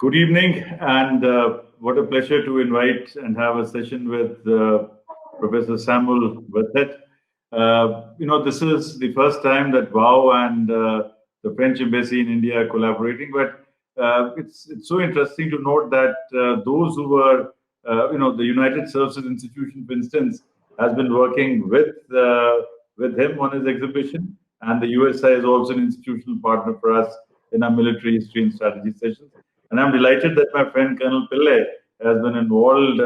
Good evening, and what a pleasure to invite and have a session with Professor Samuel Berthet. This is the first time that VoW and the French Embassy in India are collaborating, but it's so interesting to note that those who were, the United Services Institution, for instance, has been working with him on his exhibition, and the USI is also an institutional partner for us in our military history and strategy sessions. And I'm delighted that my friend Colonel Pillai has been involved,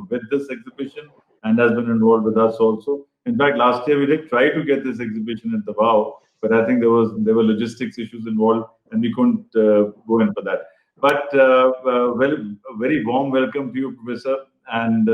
with this exhibition and has been involved with us also. In fact, last year we did try to get this exhibition at the VoW, but I think there were logistics issues involved, and we couldn't go in for that. But a very warm welcome to you, Professor. And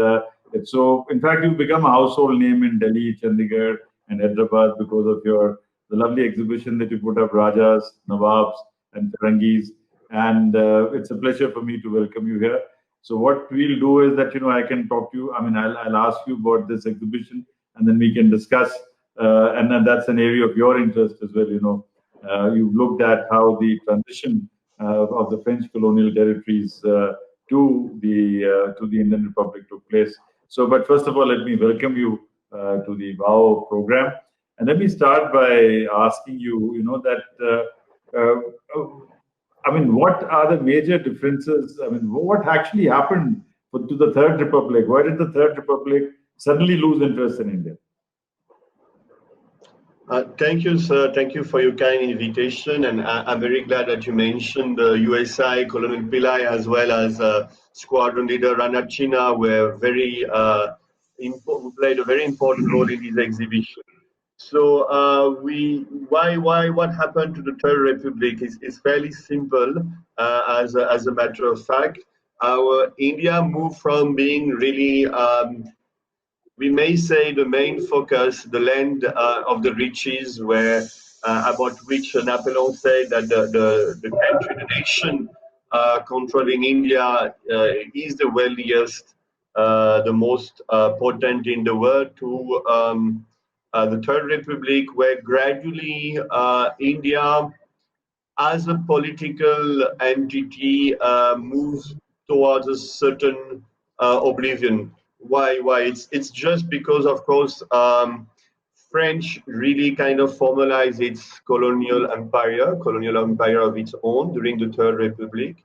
in fact, you've become a household name in Delhi, Chandigarh, and Hyderabad because of the lovely exhibition that you put up, Rajas, Nawabs, and Firangees. And it's a pleasure for me to welcome you here. So what we'll do is that, I can talk to you. I'll ask you about this exhibition, and then we can discuss. And then that's an area of your interest as well. You've looked at how the transition of the French colonial territories to the Indian Republic took place. So, but first of all, let me welcome you to the VoW program. And let me start by asking you, what are the major differences? What actually happened to the Third Republic? Why did the Third Republic suddenly lose interest in India? Thank you, sir. Thank you for your kind invitation. And I'm very glad that you mentioned the USI, Colonel Pillai, as well as Squadron Leader Ranat China were played a very important role in this exhibition. So what happened to the Third Republic is fairly simple. As a matter of fact, our India moved from being really, we may say, the main focus, the land of the riches, where about which Napoleon said that the country, the nation controlling India is the wealthiest, the most potent in the world, to the Third Republic, where gradually India, as a political entity, moves towards a certain oblivion. Why? It's just because, of course, French really kind of formalized its colonial empire of its own during the Third Republic,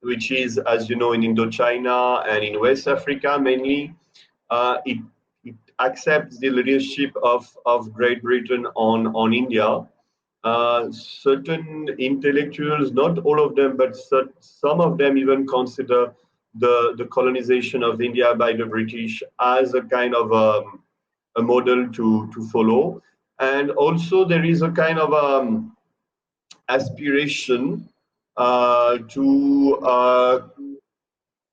which is, as you know, in Indochina and in West Africa mainly. It accepts the leadership of Great Britain on India. Certain intellectuals, not all of them, but some of them even consider the colonization of India by the British as a kind of a model to follow. And also there is a kind of aspiration to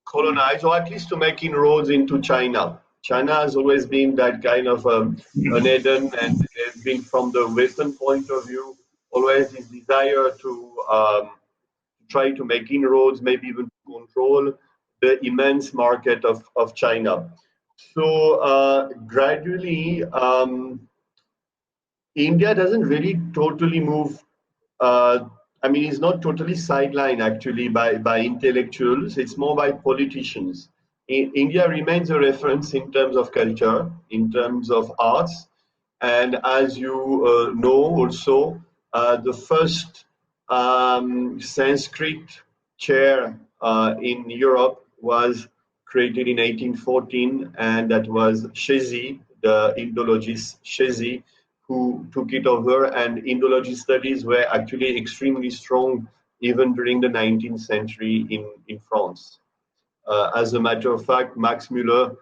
colonize, or at least to make inroads into China. China has always been that kind of an Eden, and there's been, from the Western point of view, always this desire to try to make inroads, maybe even to control the immense market of China. So gradually, India doesn't really totally move. It's not totally sidelined actually by intellectuals. It's more by politicians. India remains a reference in terms of culture, in terms of arts, and as you know also, the first Sanskrit chair in Europe was created in 1814, and that was Shezi, the Indologist Shezi, who took it over, and Indology studies were actually extremely strong even during the 19th century in France. As a matter of fact, Max Müller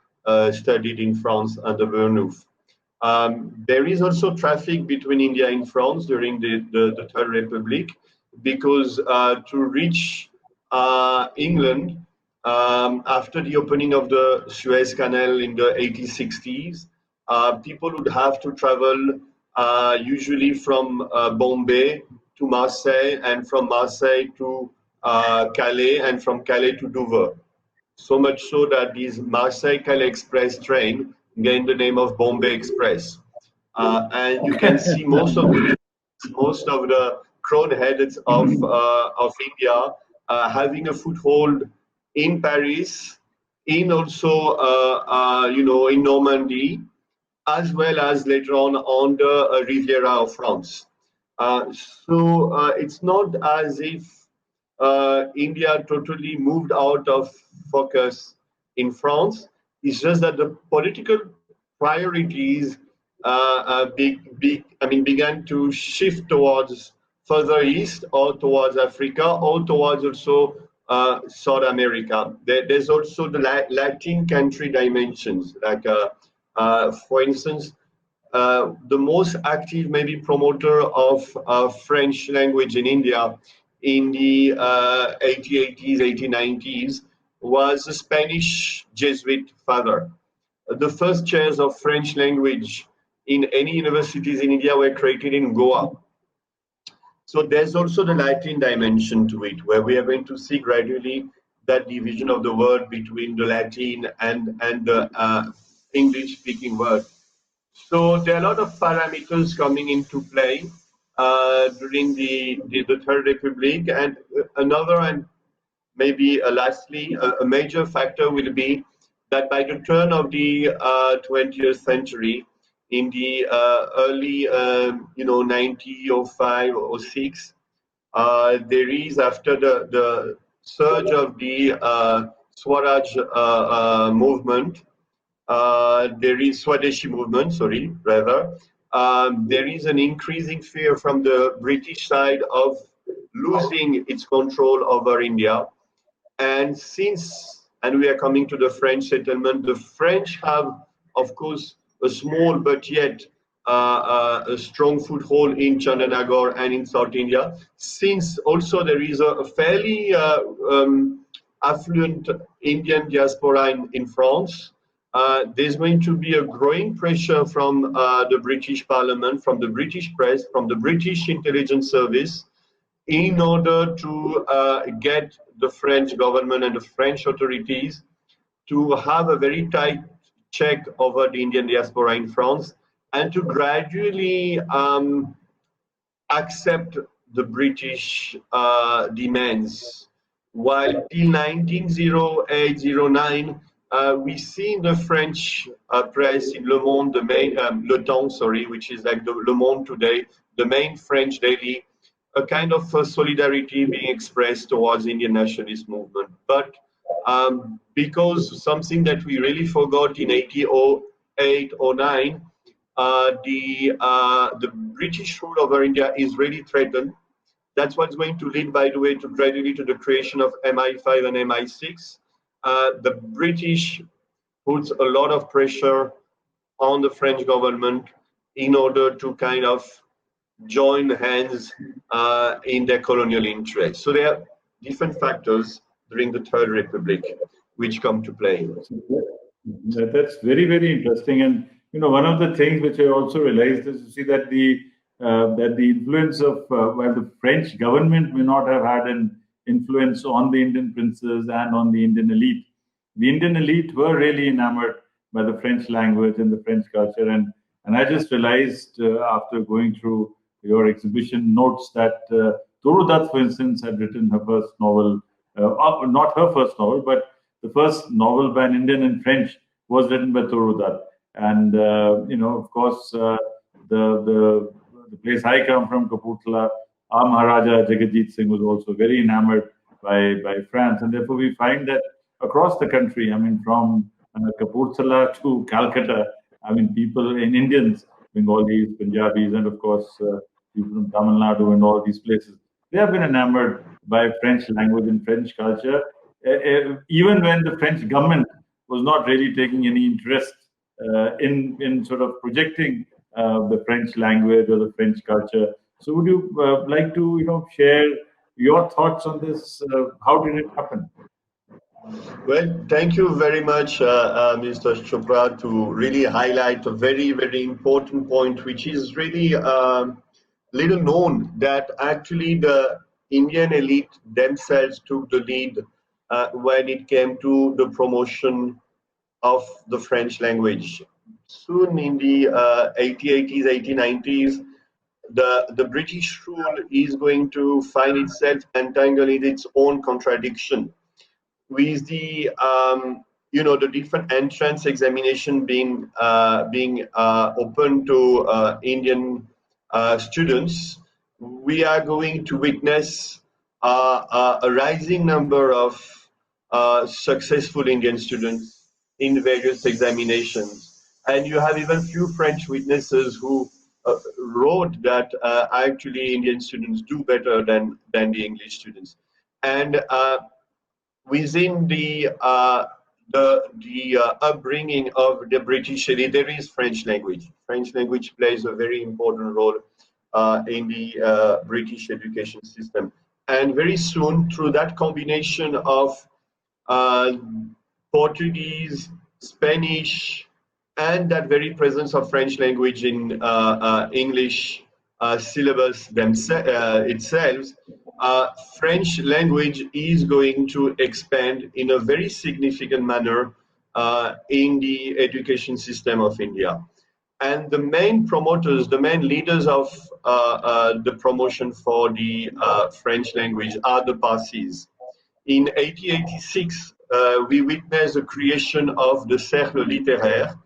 studied in France under Verneuf. There is also traffic between India and France during the Third Republic, because to reach England after the opening of the Suez Canal in the 1860s, people would have to travel usually from Bombay to Marseille, and from Marseille to Calais, and from Calais to Dover. So much so that this Marseille-Calais Express train gained the name of Bombay Express. And you can see most of the crown heads of India, having a foothold in Paris, in also in Normandy, as well as later on the Riviera of France. It's not as if India totally moved out of focus in France. It's just that the political priorities began to shift towards further east, or towards Africa, or towards also South America. There's also the Latin country dimensions, like for instance, the most active maybe promoter of French language in India in the 1880s, 1890s was a Spanish Jesuit father. The first chairs of French language in any universities in India were created in Goa. So there's also the Latin dimension to it, where we are going to see gradually that division of the word between the Latin and the English-speaking word. So there are a lot of parameters coming into play during the Third Republic, and another, and maybe lastly, a major factor will be that by the turn of the 20th century, in the early 1905 or 06, there is, after the surge of the Swaraj movement, there is Swadeshi movement, sorry, rather. There is an increasing fear from the British side of losing its control over India. And we are coming to the French settlement, the French have, of course, a small but yet a strong foothold in Chandanagore and in South India. Since also there is a fairly affluent Indian diaspora in France, there's going to be a growing pressure from the British Parliament, from the British press, from the British intelligence service, in order to get the French government and the French authorities to have a very tight check over the Indian diaspora in France, and to gradually accept the British demands. While till 1908-09, we see in the French press, in Le Monde, the main Le Temps, sorry, which is like the Le Monde today, the main French daily, a kind of solidarity being expressed towards Indian nationalist movement. But because something that we really forgot in 1808-09, the British rule over India is really threatened. That's what's going to lead, by the way, to gradually to the creation of MI5 and MI6. The British puts a lot of pressure on the French government in order to kind of join hands in their colonial interests. So there are different factors during the Third Republic which come to play. That's very, very interesting. And one of the things which I also realized is to see that the influence of while the French government may not have had an influence on the Indian princes and on the Indian elite were really enamored by the French language and the French culture. And I just realized after going through your exhibition notes that Toru Dutt, for instance, had written her first novel, not her first novel, but the first novel by an Indian in French was written by Toru Dutt. And of course, the place I come from, Kapurthala, our Maharaja Jagatjit Singh was also very enamored by France, and therefore we find that across the country, I mean, from Kapurthala to Calcutta, I mean, people in Indians, Bengalis, Punjabis, and of course people from Tamil Nadu and all these places, they have been enamored by French language and French culture, even when the French government was not really taking any interest in sort of projecting the French language or the French culture. So would you like to share your thoughts on this? How did it happen? Well, thank you very much, Mr. Chopra, to really highlight a very, very important point, which is really little known, that actually the Indian elite themselves took the lead when it came to the promotion of the French language. Soon in the 1880s, 1890s, the British rule is going to find itself entangled in its own contradiction with the the different entrance examination being open to Indian students. We are going to witness a rising number of successful Indian students in various examinations, and you have even few French witnesses who wrote that actually Indian students do better than the English students, and within the upbringing of the British elite, there is French language. French language plays a very important role in the British education system. And very soon, through that combination of uh, Portuguese, Spanish, and that very presence of French language in English syllabus itself, French language is going to expand in a very significant manner in the education system of India. And the main promoters, the main leaders of the promotion for the French language are the Parsis. In 1886, we witnessed the creation of the Cercle Littéraire,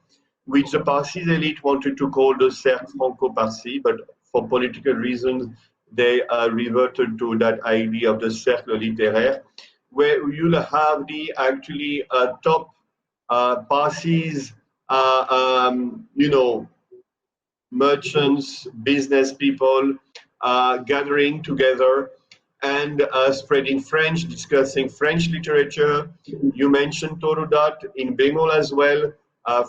which the Parsis elite wanted to call the Cercle Franco-Parsi, but for political reasons, they reverted to that idea of the Cercle Littéraire, where you'll have the actually top Parsis, merchants, business people gathering together and spreading French, discussing French literature. You mentioned Torudat in Bengal as well.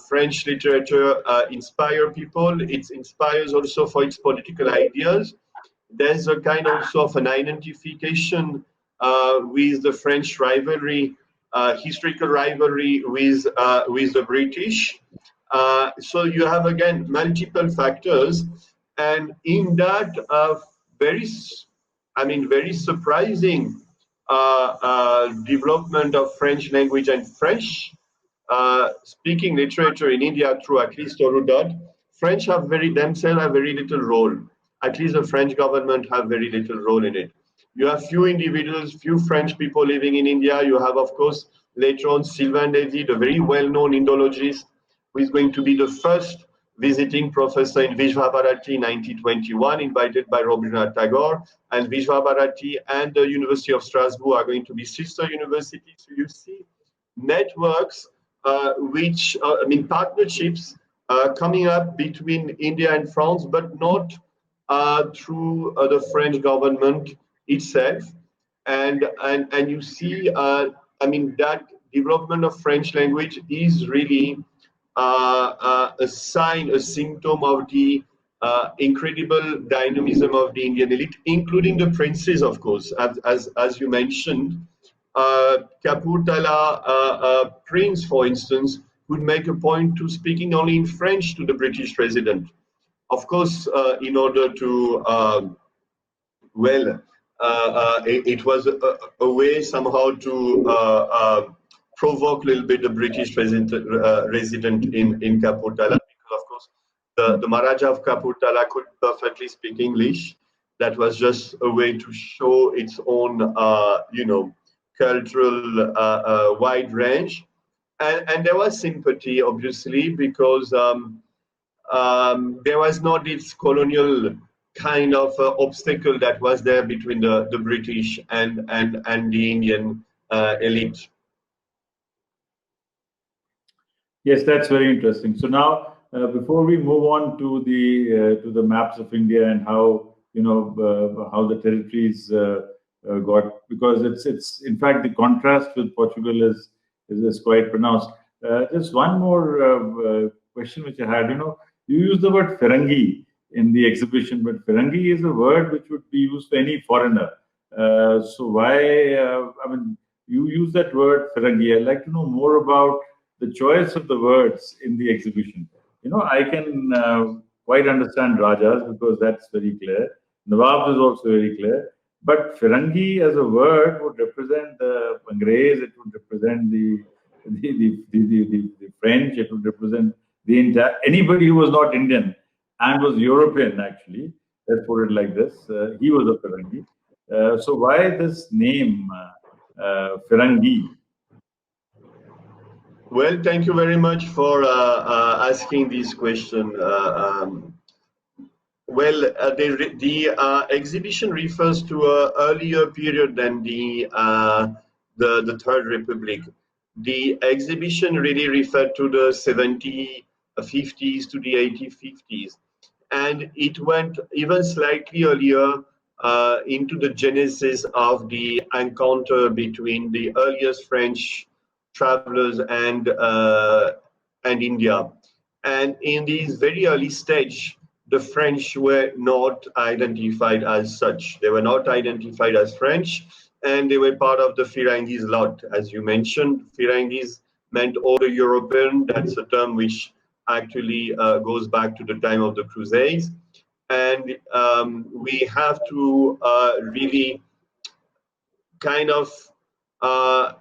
French literature inspires people. It inspires also for its political ideas. There's a kind also of an identification with the French rivalry, historical rivalry with the British. So you have again multiple factors, and in that very surprising development of French language and French speaking literature in India through at least Orudad, French have themselves have very little role. At least the French government have very little role in it. You have few individuals, few French people living in India. You have, of course, later on Sylvain Lévy, the very well-known Indologist, who is going to be the first visiting professor in Vishva-Bharati in 1921, invited by Rabindranath Tagore. And Vishva-Bharati and the University of Strasbourg are going to be sister universities. So you see networks, partnerships coming up between India and France, but not through the French government itself. And you see, that development of French language is really a sign, a symptom of the incredible dynamism of the Indian elite, including the princes, of course, as you mentioned. Kapurthala prince, for instance, would make a point to speaking only in French to the British resident. Of course, in order to, it was a way somehow to provoke a little bit the British resident in Kapurthala, because of course the Maharaja of Kapurthala could perfectly speak English. That was just a way to show its own, cultural wide range, and there was sympathy, obviously, because there was not this colonial kind of obstacle that was there between the British and the Indian elite. Yes, that's very interesting. So now, before we move on to the maps of India and how how the territories got, because it's in fact the contrast with Portugal is quite pronounced. Just one more question which I had. You use the word Firangi in the exhibition, but Firangi is a word which would be used for any foreigner. So why? You use that word Firangi. I'd like to know more about the choice of the words in the exhibition. I can quite understand Rajas because that's very clear. Nawabs is also very clear. But Firangi as a word would represent the Angrez, it would represent the French, it would represent the entire anybody who was not Indian and was European actually. Let's put it like this. He was a Firangi. So why this name, Firangi? Well, thank you very much for asking this question. The exhibition refers to an earlier period than the Third Republic. The exhibition really referred to the 70s, 50s to the 80s, 50s, and it went even slightly earlier into the genesis of the encounter between the earliest French travelers and India. And in this very early stage, the French were not identified as such. They were not identified as French, and they were part of the Firangees lot. As you mentioned, Firangees meant all the European. That's a term which actually goes back to the time of the Crusades. And we have to really kind of uh,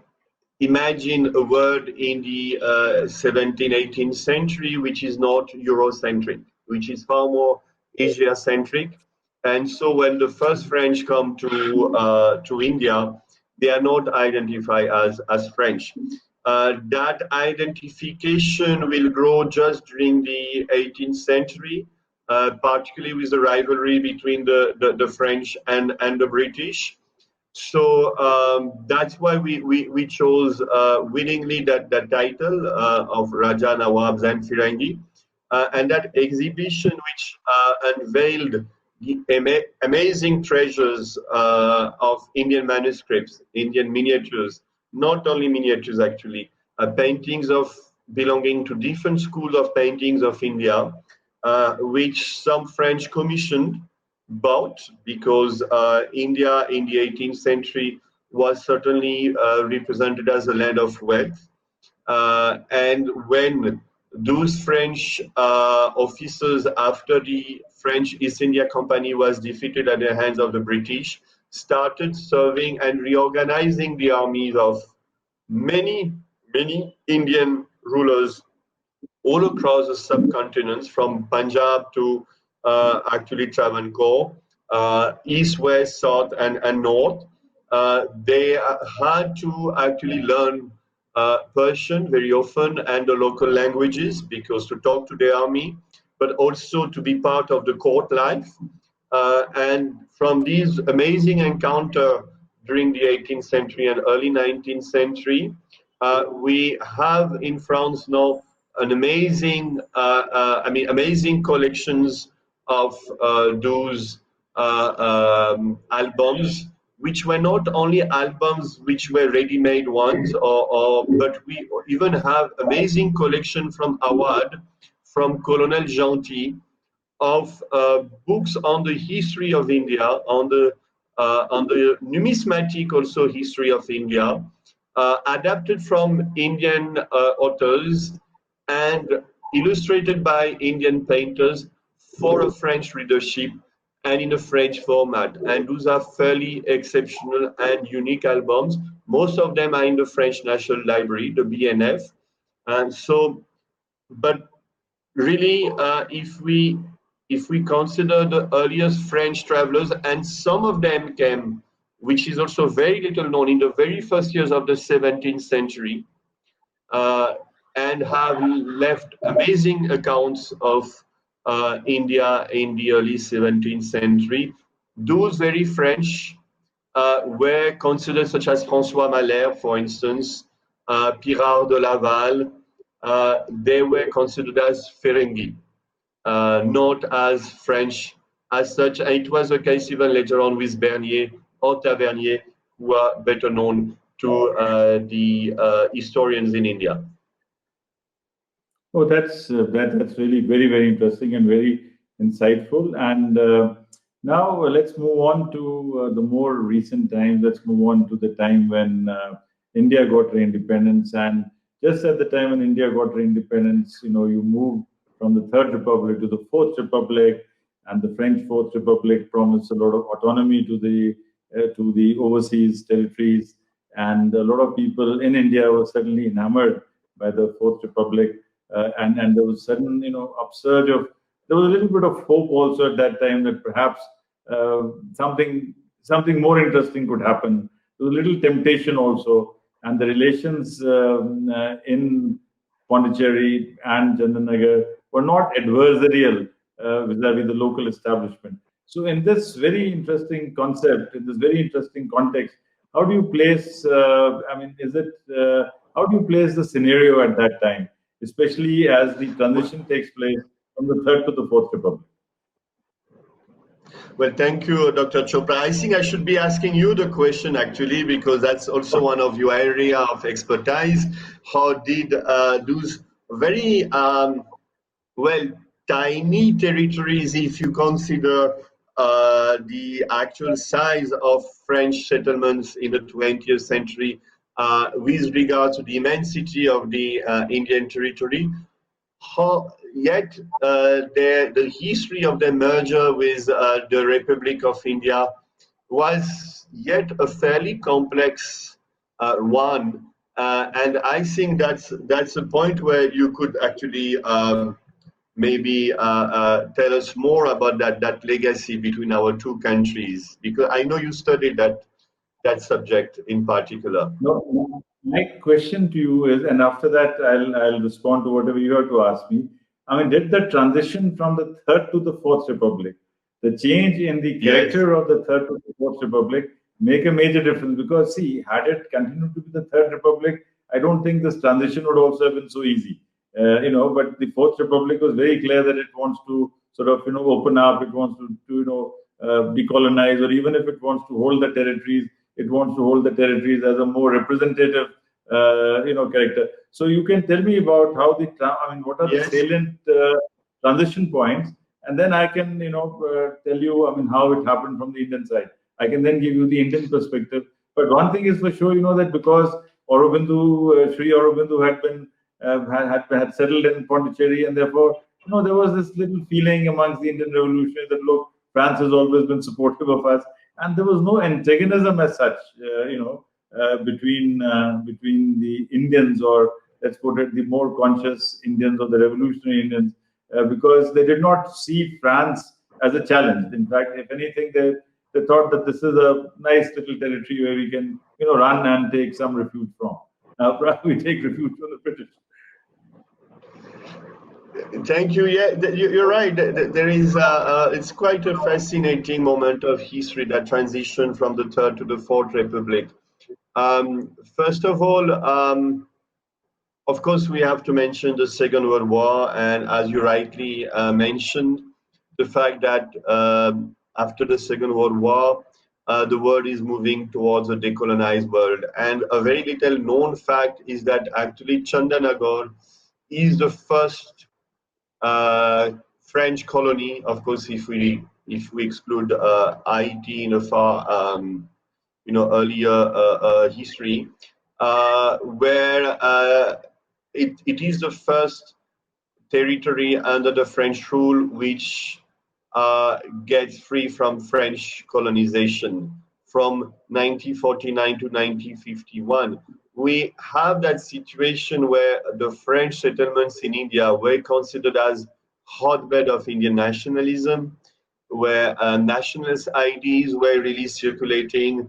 imagine a word in the 17th, 18th century which is not Eurocentric, which is far more Asia-centric. And so when the first French come to India, they are not identified as French. That identification will grow just during the 18th century, particularly with the rivalry between the French and the British. So that's why we chose willingly that title of Raja, Nawabs, and Firangi. And that exhibition, which unveiled the amazing treasures of Indian manuscripts, Indian miniatures, not only miniatures actually, paintings of belonging to different schools of paintings of India, which some French commissioned bought because India in the 18th century was certainly represented as a land of wealth. And when those French officers, after the French East India Company was defeated at the hands of the British, started serving and reorganizing the armies of many, many Indian rulers all across the subcontinents, from Punjab to actually Travancore, east, west, south, and north. They had to actually learn Persian very often and the local languages, because to talk to the army, but also to be part of the court life. And from these amazing encounter during the 18th century and early 19th century, we have in France now an amazing collections of those albums, which were not only albums which were ready-made ones, but we even have amazing collection from Awad, from Colonel Gentil, of books on the history of India, on the numismatic also history of India, adapted from Indian authors and illustrated by Indian painters for a French readership and in a French format. And those are fairly exceptional and unique albums. Most of them are in the French National Library, the BNF. And so, but really, if we consider the earliest French travelers, and some of them came, which is also very little known, in the very first years of the 17th century, and have left amazing accounts of India in the early 17th century. Those very French were considered, such as François Malher, for instance, Pirard de Laval. They were considered as Ferengi, not as French as such. And it was the case even later on with Bernier or Tavernier, who are better known to the historians in India. Oh, that's really very, very interesting and very insightful. And now let's move on to the more recent time. Let's move on to the time when India got her independence. And just at the time when India got her independence, you moved from the Third Republic to the Fourth Republic, and the French Fourth Republic promised a lot of autonomy to the overseas territories. And a lot of people in India were suddenly enamored by the Fourth Republic. And there was sudden, upsurge of there was a little bit of hope also at that time that perhaps something more interesting could happen. There was a little temptation also, and the relations in Pondicherry and Chandanagar were not adversarial vis-a-vis the local establishment. So, in this very interesting concept, in this very interesting context, how do you place? I mean, is it? How do you place the scenario at that time, especially as the transition takes place from the third to the fourth republic? Well, thank you, Dr. Chopra. I think I should be asking you the question actually, because that's also one of your area of expertise. How did those very well tiny territories, if you consider the actual size of French settlements in the 20th century, with regard to the immensity of the Indian territory, yet the history of the merger with the Republic of India was yet a fairly complex one, and I think that's a point where you could actually maybe tell us more about that legacy between our two countries, because I know you studied that subject in particular. No, my question to you is, and after that, I'll respond to whatever you have to ask me. I mean, did the transition from the third to the fourth republic, the change in the Yes. character of the third to the fourth republic, make a major difference? Because see, had it continued to be the third republic, I don't think this transition would also have been so easy. But the fourth republic was very clear that it wants to sort of open up, it wants to decolonize, or even if it wants to hold the territories, it wants to hold the territories as a more representative character. So you can tell me about how what are the Yes. salient transition points, and then I can tell you how it happened from the Indian side. I can then give you the Indian perspective. But one thing is for sure, that because Sri Aurobindo had been had settled in Pondicherry, and therefore there was this little feeling amongst the Indian revolutionaries that look, France has always been supportive of us, and there was no antagonism as such, between the Indians, or let's put it, the more conscious Indians or the revolutionary Indians, because they did not see France as a challenge. In fact, if anything, they thought that this is a nice little territory where we can run and take some refuge from. Perhaps we take refuge from the British. Thank you. Yeah, you're right. There is it's quite a fascinating moment of history, that transition from the third to the fourth republic. First of all, of course, we have to mention the Second World War, and as you rightly mentioned, the fact that after the Second World War, the world is moving towards a decolonized world. And a very little known fact is that actually Chandanagar is the first French colony, of course, if we exclude Haiti in a far earlier history, where it is the first territory under the French rule which gets free from French colonization from 1949 to 1951. We have that situation where the French settlements in India were considered as hotbed of Indian nationalism, where nationalist ideas were really circulating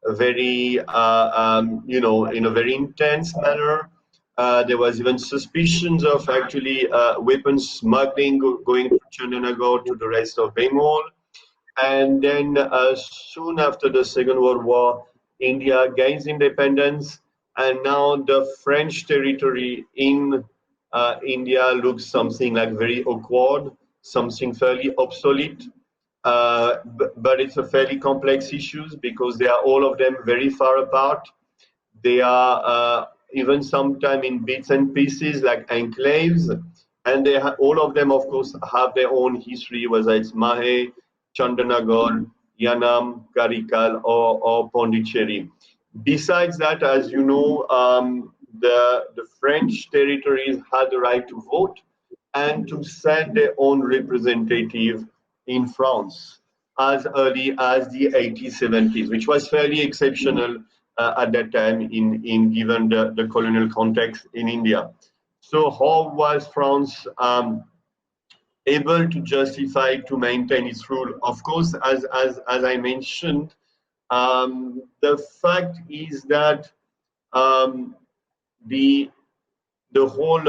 very, in a very intense manner. There was even suspicions of actually weapons smuggling going to Chandanagar to the rest of Bengal. And then soon after the Second World War, India gains independence, and now the French territory in India looks something like very awkward, something fairly obsolete. But it's a fairly complex issues, because they are all of them very far apart. They are even sometimes in bits and pieces, like enclaves, and they all of them, of course, have their own history, whether it's Mahe, Chandanagar, Yanam, Karikal, or Pondicherry. Besides that, as you know, the French territories had the right to vote and to send their own representative in France as early as the 1870s, which was fairly exceptional at that time in given the colonial context in India. So how was France able to justify to maintain its rule. Of course, as I mentioned, the fact is that um, the the whole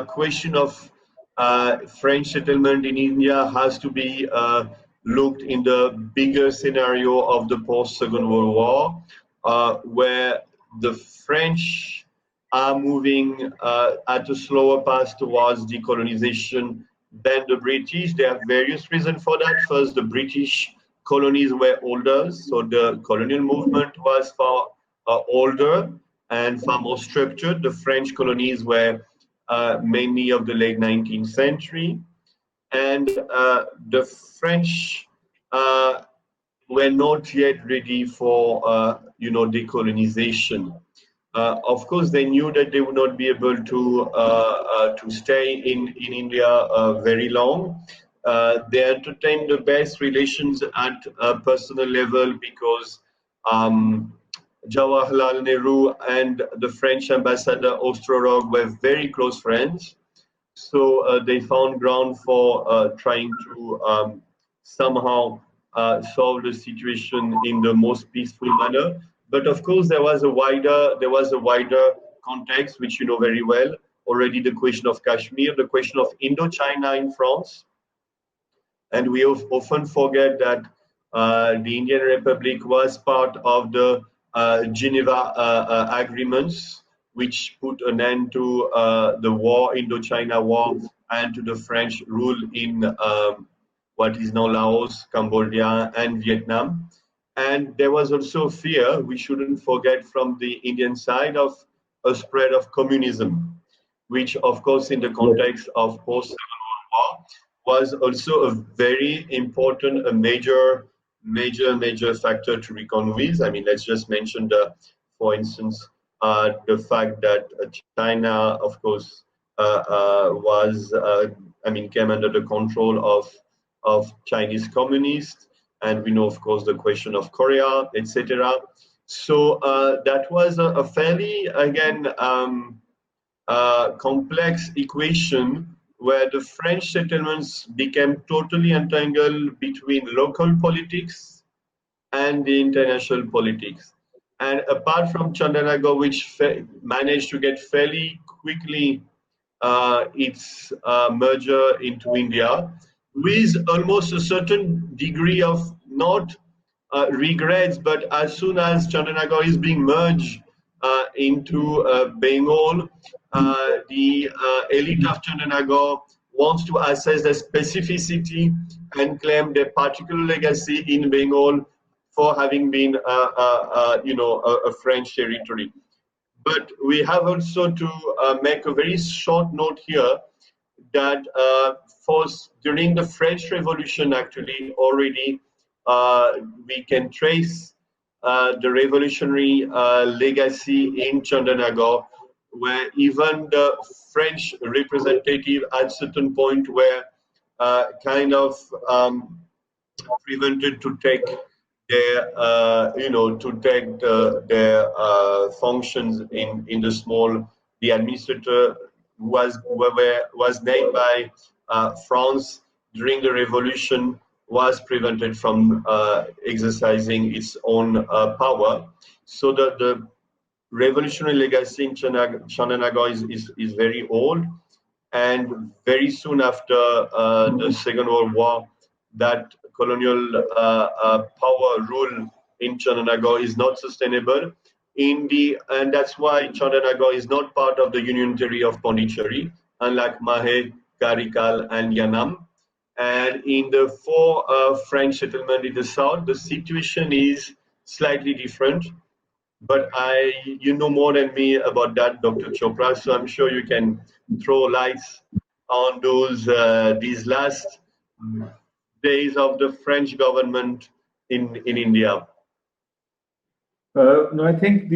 question of French settlement in India has to be looked in the bigger scenario of the post-Second World War, where the French are moving at a slower path towards decolonization than the British. There are various reasons for that. First, the British colonies were older, so the colonial movement was far older and far more structured. The French colonies were mainly of the late 19th century, and the French uh, were not yet ready for decolonization. Of course, they knew that they would not be able to stay in India very long. They entertained the best relations at a personal level because um, Jawaharlal Nehru and the French ambassador Ostrorog were very close friends. So they found ground for trying to somehow solve the situation in the most peaceful manner. But of course, there was a wider context, which you know very well. Already, the question of Kashmir, the question of Indochina in France, and we often forget that the Indian Republic was part of the Geneva agreements, which put an end to the war, Indochina War, and to the French rule in what is now Laos, Cambodia, and Vietnam. And there was also fear, we shouldn't forget, from the Indian side of a spread of communism, which, of course, in the context of post-Second World War, was also a very important, a major factor to reckon with. I mean, let's just mention for instance, the fact that China, of course, came under the control of Chinese communists, and we know, of course, the question of Korea, etc. So that was a fairly, again, complex equation where the French settlements became totally entangled between local politics and the international politics. And apart from Chandanagar, which managed to get fairly quickly its merger into India, with almost a certain degree of not regrets, but as soon as Chandanagar is being merged into Bengal, the elite of Chandanagar wants to assess the specificity and claim their particular legacy in Bengal for having been, a French territory. But we have also to make a very short note here that during the French Revolution, actually, already we can trace the revolutionary legacy in Chandanagar, where even the French representative at certain point were kind of prevented to take their functions in the small. The administrator was named by France during the revolution was prevented from exercising its own power. So the revolutionary legacy in Chandanagar is very old, and very soon after the Second World War, that colonial power rule in Chandanagar is not sustainable. And that's why Chandanagar is not part of the Union Territory of Puducherry, unlike Mahe, Karikal, and Yanam. And in the four French settlements in the south, the situation is slightly different. But you know more than me about that, Dr. Chopra. So I'm sure you can throw lights on these last days of the French government in India. No, I think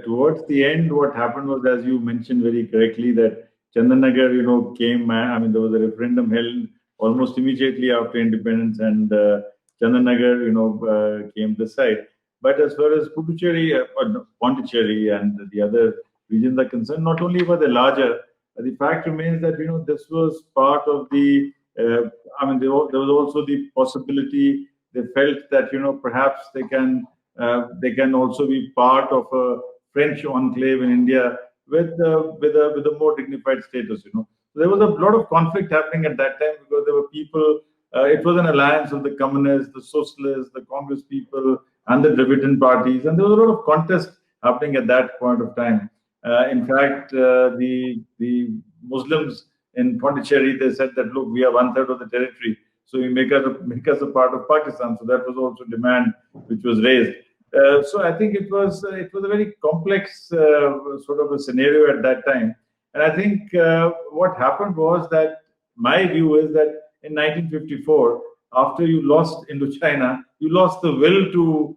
towards the end, what happened was, as you mentioned very correctly, that Chandanagar, came. I mean, there was a referendum held almost immediately after independence, and Chandanagar, came the side. But as far as Puducherry, Pondicherry, and the other regions are concerned, not only were they larger, the fact remains that this was part of the I mean, there was also the possibility. They felt that perhaps they can also be part of a French enclave in India with a more dignified status. So there was a lot of conflict happening at that time because there were people. It was an alliance of the communists, the socialists, the Congress people, and the Dravidian parties, and there was a lot of contest happening at that point of time. In fact, the Muslims in Puducherry, they said that, look, we are one-third of the territory, so you make us a part of Pakistan. So that was also a demand which was raised. So I think it was a very complex sort of a scenario at that time. And I think what happened was that my view is that in 1954, after you lost Indochina, you lost the will to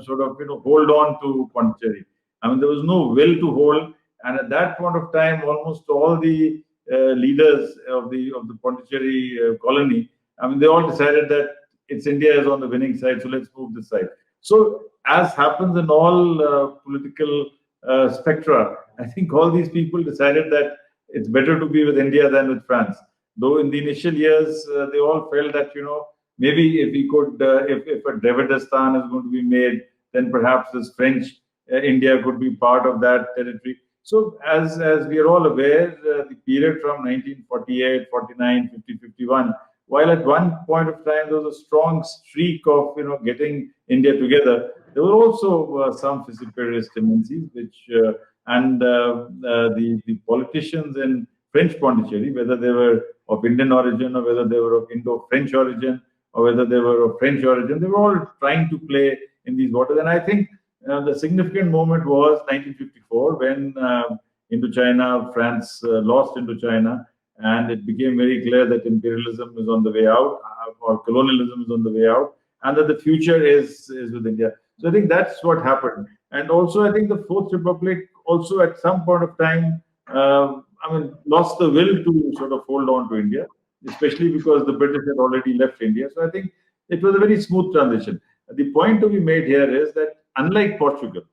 sort of hold on to Pondicherry. I mean, there was no will to hold, and at that point of time, almost all the leaders of the Pondicherry colony, I mean, they all decided that it's India is on the winning side, so let's move this side. So, as happens in all political spectra, I think all these people decided that it's better to be with India than with France. Though in the initial years, they all felt that maybe if we could, if a Dravidistan is going to be made, then perhaps this French India could be part of that territory. So as we are all aware, the period from 1948, 49, 50, 51, while at one point of time there was a strong streak of getting India together, there were also some vociferous tendencies, which and the politicians in French Pondicherry, whether they were of Indian origin or whether they were of Indo-French origin or whether they were of French origin, they were all trying to play in these waters. And I think the significant moment was 1954 when Indochina, France lost Indochina, and it became very clear that imperialism is on the way out, or colonialism is on the way out, and that the future is with India. So I think that's what happened. And also, I think the Fourth Republic also at some point of time, lost the will to sort of hold on to India, especially because the British had already left India. So I think it was a very smooth transition. The point to be made here is that unlike Portugal,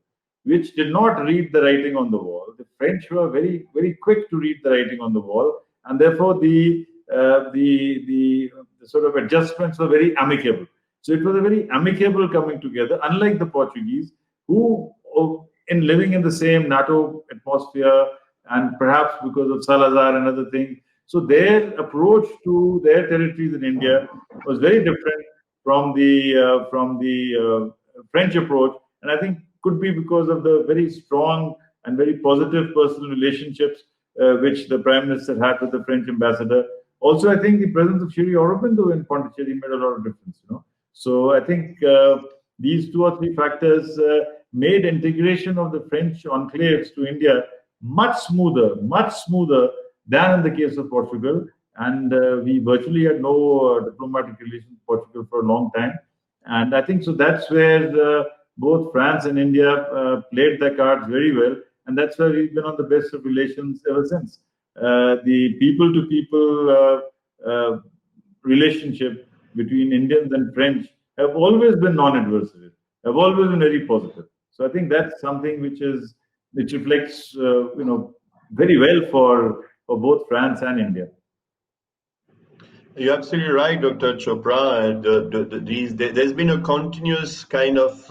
which did not read the writing on the wall, the French were very, very quick to read the writing on the wall, and therefore the sort of adjustments were very amicable. So it was a very amicable coming together, unlike the Portuguese, who, in living in the same NATO atmosphere, and perhaps because of Salazar and other things, so their approach to their territories in India was very different from the French approach, and I think could be because of the very strong and very positive personal relationships which the Prime Minister had with the French ambassador. Also, I think the presence of Sri Aurobindo in Pondicherry made a lot of difference. So I think these two or three factors made integration of the French enclaves to India much smoother than in the case of Portugal. And we virtually had no diplomatic relations with Portugal for a long time. And I think so that's where both France and India played their cards very well. And that's why we've been on the best of relations ever since. The people-to-people relationship between Indians and French have always been non-adversarial, have always been very positive. So I think that's something which reflects, very well for both France and India. You're absolutely right, Dr. Chopra. There's been a continuous kind of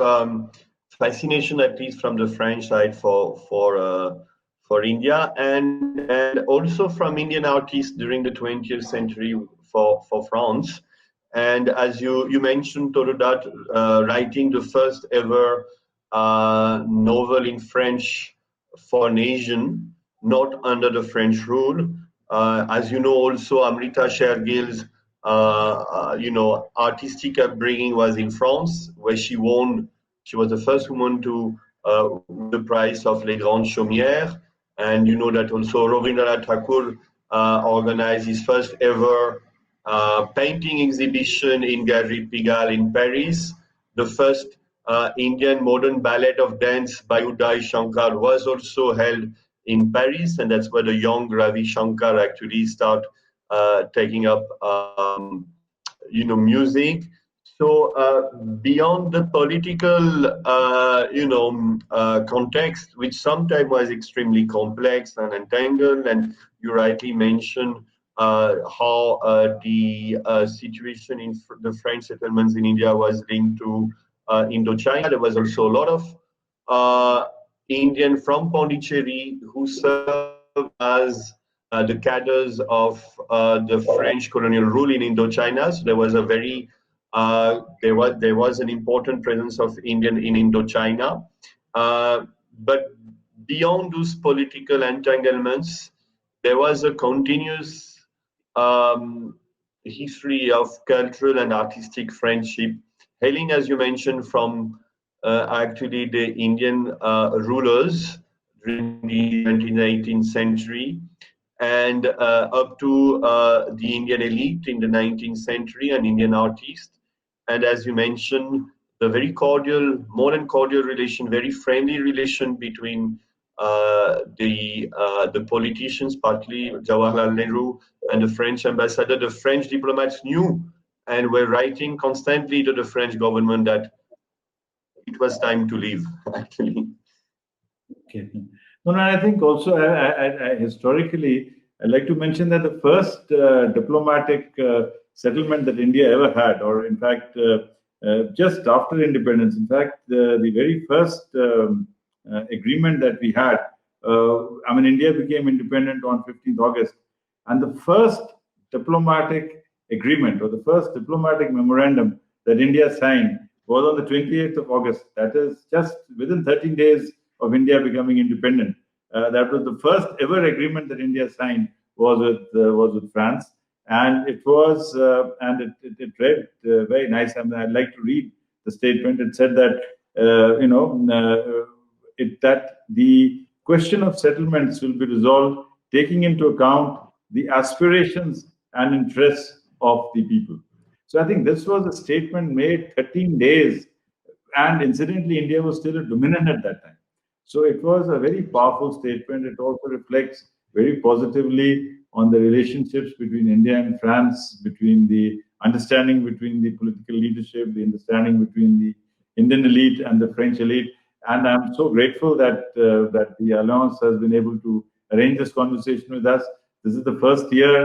fascination, at least from the French side, for India, and also from Indian artists during the 20th century for France. And as you mentioned, Torudat, writing the first ever novel in French for an Asian, not under the French rule. As you know, also Amrita Shergill's artistic upbringing was in France, where she won. She was the first woman to win the prize of Les Grandes Chaumières, and you know that also Rabindranath Tagore organized his first ever painting exhibition in Galerie Pigalle in Paris. The first Indian modern ballet of dance by Uday Shankar was also held in Paris, and that's where the young Ravi Shankar actually start taking up, music. So beyond the political, context, which sometimes was extremely complex and entangled, and you rightly mentioned how the situation in the French settlements in India was linked to Indochina. There was also a lot of Indian from Puducherry who served as the cadres of the French colonial rule in Indochina. So there was a very there was an important presence of Indian in Indochina. But beyond those political entanglements, there was a continuous history of cultural and artistic friendship, hailing, as you mentioned, from actually the Indian rulers during the 17th, 18th century, and up to the Indian elite in the 19th century and Indian artists. And as you mentioned, the very cordial, more than cordial relation, very friendly relation between the politicians, partly Jawaharlal Nehru and the French ambassador. The French diplomats knew and were writing constantly to the French government that it was time to leave, actually. Okay. No, I think also historically, I'd like to mention that the first diplomatic settlement that India ever had, or in fact, just after independence, in fact, the very first agreement that we had, I mean, India became independent on 15th August, and the first diplomatic agreement or the first diplomatic memorandum that India signed was on the 28th of August. That is just within 13 days of India becoming independent. That was the first ever agreement that India signed was with France, and it was and it read very nice. I mean, I'd like to read the statement. It said that that the question of settlements will be resolved taking into account the aspirations and interests of the people. So I think this was a statement made 13 days, and incidentally, India was still a dominant at that time. So it was a very powerful statement. It also reflects very positively on the relationships between India and France, between the understanding between the political leadership, the understanding between the Indian elite and the French elite. And I'm so grateful that that the Alliance has been able to arrange this conversation with us. This is the first year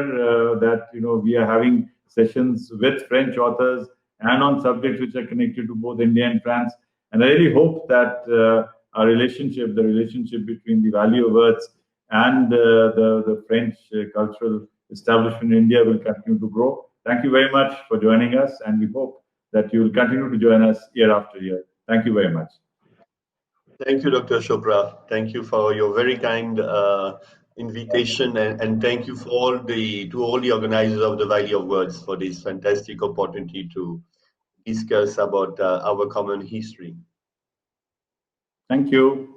that we are having sessions with French authors and on subjects which are connected to both India and France. And I really hope that our relationship, the relationship between the Valley of Words and the French cultural establishment in India will continue to grow. Thank you very much for joining us, and we hope that you will continue to join us year after year. Thank you very much. Thank you, Dr. Chopra. Thank you for your very kind invitation, and thank you for to all the organizers of the Valley of Words for this fantastic opportunity to discuss about our common history. Thank you.